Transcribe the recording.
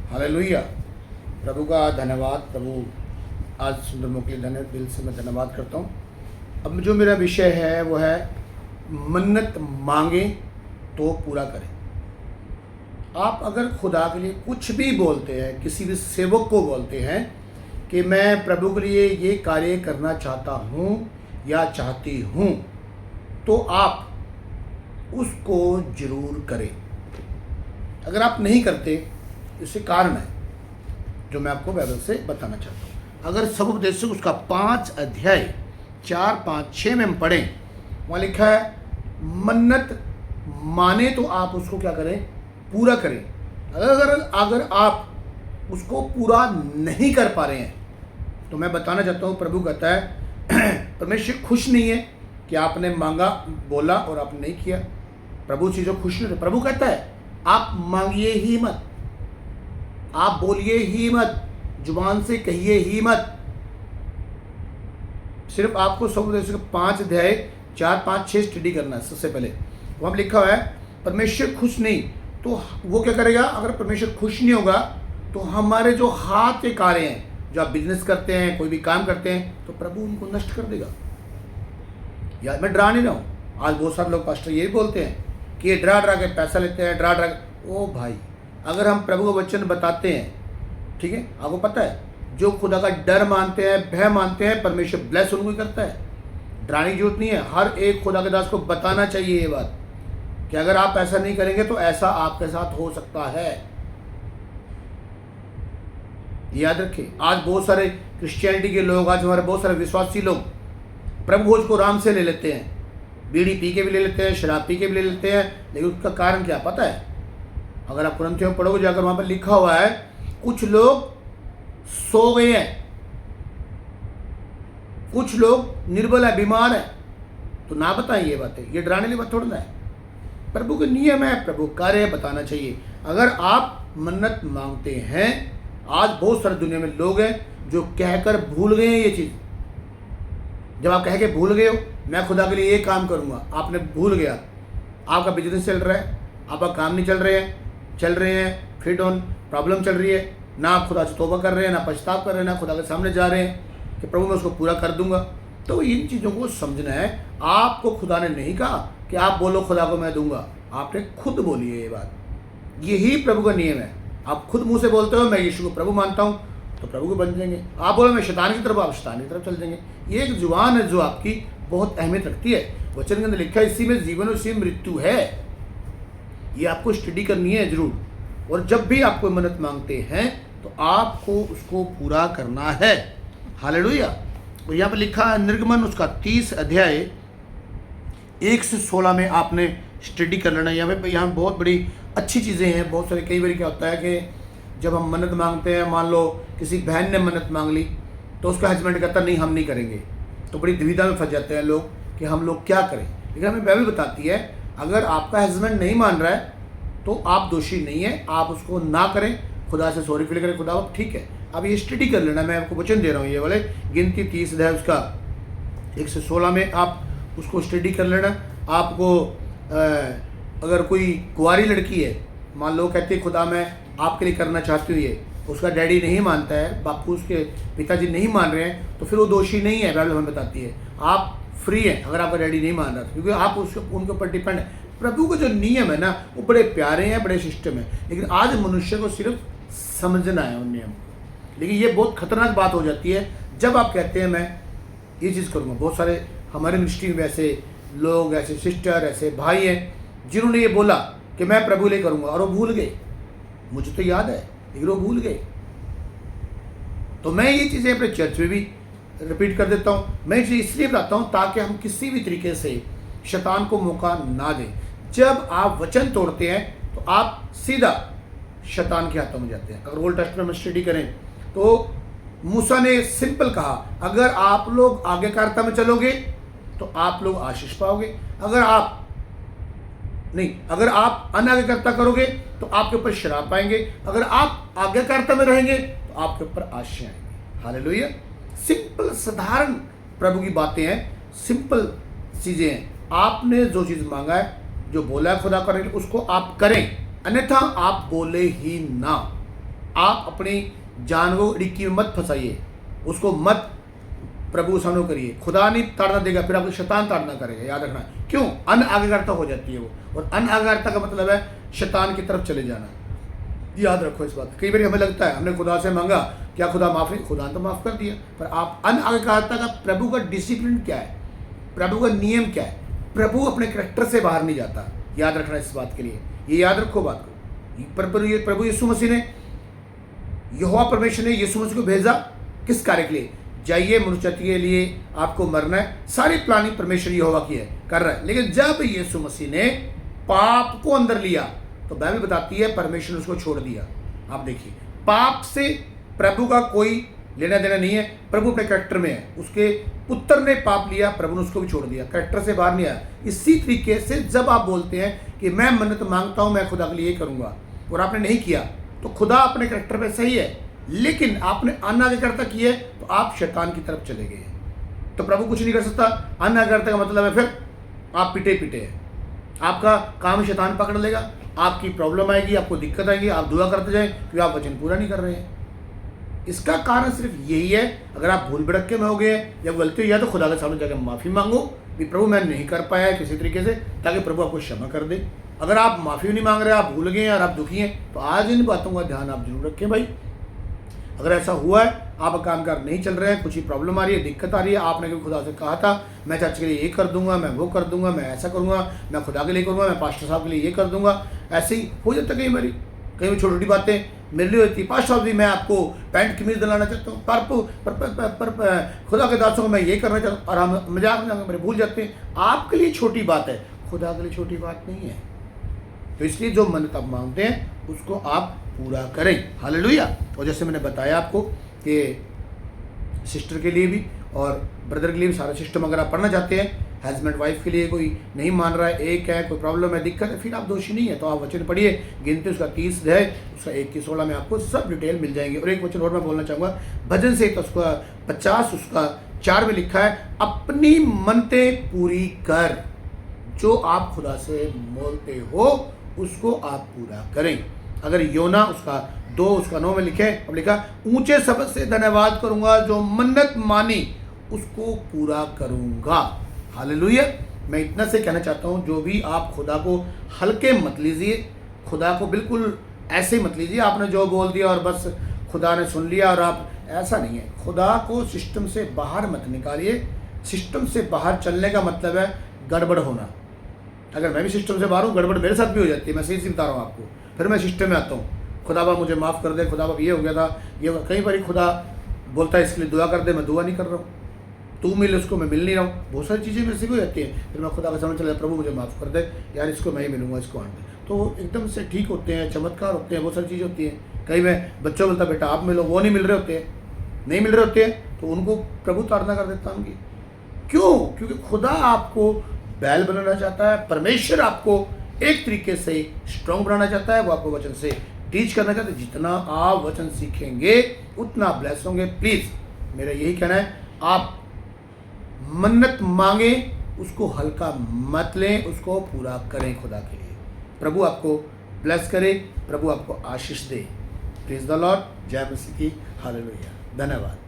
Hallelujah. प्रभु का धन्यवाद। प्रभु आज सुंदर मौके के लिए धन्य दिल से मैं धन्यवाद करता हूँ। अब जो मेरा विषय है वो है मन्नत मांगे तो पूरा करें। आप अगर खुदा के लिए कुछ भी बोलते हैं, किसी भी सेवक को बोलते हैं कि मैं प्रभु के लिए ये कार्य करना चाहता हूँ या चाहती हूँ, तो आप उसको जरूर करें। अगर आप नहीं करते, इससे कारण है जो मैं आपको बाइबल से बताना चाहता हूँ। अगर सब उपदेश उसका 5 अध्याय 4, 5, 6 में हम पढ़ें, वहाँ लिखा है मन्नत माने तो आप उसको क्या करें, पूरा करें। अगर आप उसको पूरा नहीं कर पा रहे हैं तो मैं बताना चाहता हूँ, प्रभु कहता है परमेश्वर खुश नहीं है कि आपने मांगा, बोला और आपने नहीं किया। प्रभु चीज़ों खुश नहीं है। प्रभु कहता है आप मांगिए ही मत, आप बोलिए ही मत, जुबान से कहिए ही मत। सिर्फ आपको सब 5 अध्याय 4, 5, 6 स्टडी करना है। सबसे पहले वहाँ लिखा हुआ है परमेश्वर खुश नहीं, तो वो क्या करेगा? अगर परमेश्वर खुश नहीं होगा तो हमारे जो हाथ के कार्य हैं, जो आप बिजनेस करते हैं, कोई भी काम करते हैं, तो प्रभु उनको नष्ट कर देगा। यार मैं डरा नहीं रहा हूँ। आज बहुत सारे लोग पास्टर ये बोलते हैं कि ये डरा के पैसा लेते हैं, डरा ओ भाई, अगर हम प्रभु का वचन बताते हैं, ठीक है, आपको पता है जो खुदा का डर मानते हैं, भय मानते हैं, परमेश्वर ब्लेस उनको ही करता है। डराने की जरूरत नहीं है। हर एक खुदा के दास को बताना चाहिए ये बात कि अगर आप ऐसा नहीं करेंगे तो ऐसा आपके साथ हो सकता है। याद रखिए, आज बहुत सारे क्रिश्चियनिटी के लोग, आज हमारे बहुत सारे विश्वासी लोग प्रभु भोज को आराम से ले लेते हैं, बीड़ी पी के भी ले लेते हैं, शराब पी के भी ले लेते हैं। लेकिन उसका कारण क्या पता है? अगर आप कुरंथियों में पढ़ोगे, जाकर वहां पर लिखा हुआ है कुछ लोग सो गए हैं, कुछ लोग निर्बल है, बीमार है। तो ना बताएं ये बातें, ये डराने वाली बात थोड़ा ना है। प्रभु के नियम है, प्रभु कार्य बताना चाहिए। अगर आप मन्नत मांगते हैं, आज बहुत सारे दुनिया में लोग हैं जो कहकर भूल गए हैं ये चीज। जब आप कह के भूल गए हो मैं खुदा के लिए ये काम करूंगा, आपने भूल गया, आपका बिजनेस चल रहा है, आपका काम नहीं चल रहे हैं, फिर ऑन प्रॉब्लम चल रही है, ना आप खुदा से तौबा कर रहे हैं, ना पछताव कर रहे हैं, ना खुदा के सामने जा रहे हैं कि प्रभु मैं उसको पूरा कर दूंगा। तो इन चीज़ों को समझना है। आपको खुदा ने नहीं कहा कि आप बोलो खुदा को मैं दूंगा, आपने खुद बोली है ये बात। यही प्रभु का नियम है। आप खुद मुंह से बोलते हो मैं यीशु को प्रभु मानता हूँ, तो प्रभु को बन जाएंगे। आप बोलो मैं शैतान की तरफ, आप शैतान की तरफ चल जाएंगे। ये एक जुबान है जो आपकी बहुत अहमियत रखती है। वचन के अंदर लिखा है इसी में जीवन और इसी में मृत्यु है। ये आपको स्टडी करनी है जरूर। और जब भी आप कोई मन्नत मांगते हैं तो आपको उसको पूरा करना है। हालेलुया। और यहाँ पर लिखा है निर्गमन उसका 30 अध्याय 1 से 16 में आपने स्टडी कर लेना है। यहाँ बहुत बड़ी अच्छी चीज़ें हैं। बहुत सारे कई बार क्या होता है कि जब हम मन्नत मांगते हैं, मान लो किसी बहन ने मन्नत मांग ली तो उसका हस्बैंड कहता नहीं हम नहीं करेंगे, तो बड़ी दुविधा में फंस जाते हैं लोग कि हम लोग क्या करें। लेकिन हमें बाइबल बताती है अगर आपका हस्बैंड नहीं मान रहा है तो आप दोषी नहीं है, आप उसको ना करें, खुदा से सॉरी फील करें, खुदा ठीक है। अब ये स्टडी कर लेना, मैं आपको वचन दे रहा हूँ ये वाले गिनती 30 अध्याय उसका 1 से 16 में आप उसको स्टडी कर लेना। आपको अगर कोई कुंवारी लड़की है, मान लो कहती है खुदा मैं आपके लिए करना चाहती हूँ, ये उसका डैडी नहीं मानता है, बापू उसके पिताजी नहीं मान रहे हैं, तो फिर वो दोषी नहीं है। बाइबल हमें बताती है आप फ्री हैं अगर आपका डैडी नहीं मान रहा, क्योंकि आप उनके ऊपर डिपेंड है। प्रभु के जो नियम है ना वो बड़े प्यारे हैं, बड़े सिस्टम है, लेकिन आज मनुष्य को सिर्फ समझना है उन नियम। लेकिन ये बहुत खतरनाक बात हो जाती है जब आप कहते हैं मैं ये चीज़ करूँगा। बहुत सारे हमारे मिनिस्ट्री में ऐसे लोग, ऐसे सिस्टर, ऐसे भाई हैं जिन्होंने ये बोला कि मैं प्रभु लिए करूँगा और वो भूल गए। मुझे तो याद है लेकिन वो भूल गए। तो मैं ये चीज़ें अपने चर्च में भी रिपीट कर देता हूँ। मैं इसे इसलिए बताता हूँ ताकि हम किसी भी तरीके से शैतान को मौका ना दें। जब आप वचन तोड़ते हैं तो आप सीधा शैतान के हाथों में जाते हैं। अगर ओल्ड टेस्टामेंट में स्टडी करें तो मूसा ने सिंपल कहा अगर आप लोग आज्ञाकारिता में चलोगे तो आप लोग आशीष पाओगे, अगर आप अनाज्ञाकारिता करोगे तो आपके ऊपर श्राप पाएंगे, अगर आप आज्ञाकारिता में रहेंगे तो आपके ऊपर आशीष आएंगे। हालेलुया। सिंपल साधारण प्रभु की बातें हैं, सिंपल चीज़ें हैं। आपने जो चीज़ मांगा है, जो बोला है खुदा करें, उसको आप करें, अन्यथा आप बोले ही ना। आप अपनी जान को डिक्की में मत फंसाइए, उसको मत प्रभु सामने करिए। खुदा नहीं ताड़ना देगा, फिर आपको शैतान ताड़ना करेगा, याद रखना। क्यों? अनआज्ञाकारिता हो जाती है वो, और अनआज्ञाकारिता का मतलब है शैतान की तरफ चले जाना। याद रखो इस बात। कई बार हमें लगता है हमने खुदा से मांगा, क्या खुदा माफ नहीं? खुदा ने तो माफ कर दिया, पर आप अनआज्ञाकारिता का प्रभु का डिसिप्लिन क्या है, प्रभु का नियम क्या है? प्रभु अपने करैक्टर से बाहर नहीं जाता। याद रखना इस बात के लिए, ये याद रखो बात को। प्रभु यीशु मसीह ने, यहोवा परमेश्वर ने यीशु मसीह को भेजा किस कार्य के लिए? जाइए, मनुष्य के लिए आपको मरना है। सारी प्लानिंग परमेश्वर यहोवा की है, कर रहा है। लेकिन जब यीशु मसीह ने पाप को अंदर लिया तो बाइबल बताती है परमेश्वर ने उसको छोड़ दिया। आप देखिए, पाप से प्रभु का कोई लेना देना नहीं है, प्रभु अपने कैरेक्टर में है। उसके पुत्र ने पाप लिया, प्रभु ने उसको भी छोड़ दिया, कैरेक्टर से बाहर नहीं आया। इसी तरीके से जब आप बोलते हैं कि मैं मन्नत मांगता हूं, मैं खुदा के लिए करूंगा, और आपने नहीं किया, तो खुदा अपने कैरेक्टर पे सही है, लेकिन आपने अनाज्ञाकारिता की है तो आप शैतान की तरफ चले गए, तो प्रभु कुछ नहीं कर सकता। अनाज्ञाकारिता का मतलब है फिर आप पिटे पिटे हैं, आपका काम शैतान पकड़ लेगा, आपकी प्रॉब्लम आएगी, आपको दिक्कत आएगी, आप दुआ करते जाएं क्योंकि आप वचन पूरा नहीं कर रहे हैं। इसका कारण सिर्फ यही है, अगर आप भूल भड़के में हो गए या गलती हुई है तो खुदा के सामने जाकर माफ़ी मांगो कि प्रभु मैं नहीं कर पाया है किसी तरीके से, ताकि प्रभु आपको क्षमा कर दे। अगर आप माफ़ी नहीं मांग रहे, आप भूल गए और आप दुखी हैं, तो आज इन बातों का ध्यान आप जरूर रखें भाई। अगर ऐसा हुआ है, आप कामकाज नहीं चल रहे हैं, कुछ ही प्रॉब्लम आ रही है, दिक्कत आ रही है, आपने कभी खुदा से कहा था मैं चर्च के लिए ये कर दूंगा, मैं वो कर दूंगा, मैं ऐसा करूंगा, मैं खुदा के लिए करूंगा, मैं पास्टर साहब के लिए ये कर दूंगा, ऐसे ही हो जाता कई बारी। कई छोटी छोटी बातें मेरे लिए होती है, पास्टर साहब जी मैं आपको पैंट कमीज दिलाना चाहता हूँ, पर खुदा के दासों को मैं ये करना चाहता हूँ, और हम मजाक में मेरे भूल जाते हैं। आपके लिए छोटी बात है, खुदा के लिए छोटी बात नहीं है। तो इसलिए जो मन्नत आप मांगते हैं उसको आप पूरा करें। हालेलुया। और जैसे मैंने बताया आपको कि सिस्टर के लिए भी और ब्रदर के लिए भी सारा सिस्टम अगर आप पढ़ना चाहते हैं, हस्बैंड वाइफ के लिए कोई नहीं मान रहा है, एक है, कोई प्रॉब्लम है, दिक्कत है, फिर आप दोषी नहीं है, तो आप वचन पढ़िए। गिनती उसका 30 है, उसका 1 की 16 में आपको सब डिटेल मिल जाएंगे। और एक वचन और मैं बोलना चाहूँगा, भजन से तो उसका 50 उसका 4 में लिखा है, अपनी मन्नतें पूरी कर, जो आप खुदा से बोलते हो उसको आप पूरा करें। अगर योना उसका 2 उसका 9 में लिखे, अब लिखा ऊंचे शब्द से धन्यवाद करूंगा, जो मन्नत मानी उसको पूरा करूंगा। हालेलुया। मैं इतना से कहना चाहता हूं, जो भी आप खुदा को हल्के मत लीजिए, खुदा को बिल्कुल ऐसे मत लीजिए आपने जो बोल दिया और बस खुदा ने सुन लिया और आप, ऐसा नहीं है। खुदा को सिस्टम से बाहर मत निकालिए। सिस्टम से बाहर चलने का मतलब है गड़बड़ होना। अगर मैं भी सिस्टम से बाहर हूँ, गड़बड़ मेरे साथ भी हो जाती है, मैं सही से बता रहा हूँ आपको। फिर मैं सिस्टम में आता हूँ, खुदा बाप मुझे माफ़ कर दे, खुदा बाप ये हो गया था, ये कई बार खुदा बोलता है इसके लिए दुआ कर दे, मैं दुआ नहीं कर रहा हूँ, तू मिल उसको, मैं मिल नहीं रहा हूँ। बहुत सारी चीज़ें मेरे से भी हो जाती हैं, फिर मैं खुदा के सामने चला, प्रभु मुझे माफ़ कर दे यार, इसको मैं ही मिलूँगा, इसको आने दे। तो एकदम से ठीक होते हैं, चमत्कार होते हैं, बहुत सारी चीज़ें होती हैं। कई मैं बच्चों बोलता बेटा आप मिलो, वो नहीं मिल रहे होते हैं, नहीं मिल रहे होते हैं, तो उनको प्रभु ताड़ना कर देता हूँ। क्यों? क्योंकि खुदा आपको बैल बनाना चाहता है, परमेश्वर आपको एक तरीके से स्ट्रॉन्ग बनाना चाहता है, वो आपको वचन से टीच करना चाहता है। जितना आप वचन सीखेंगे उतना ब्लेस होंगे। प्लीज़ मेरा यही कहना है, आप मन्नत मांगे उसको हल्का मत लें, उसको पूरा करें खुदा के लिए। प्रभु आपको ब्लेस करे, प्रभु आपको आशीष दे। Praise the Lord. जय मसीह की। हालेलुया। धन्यवाद।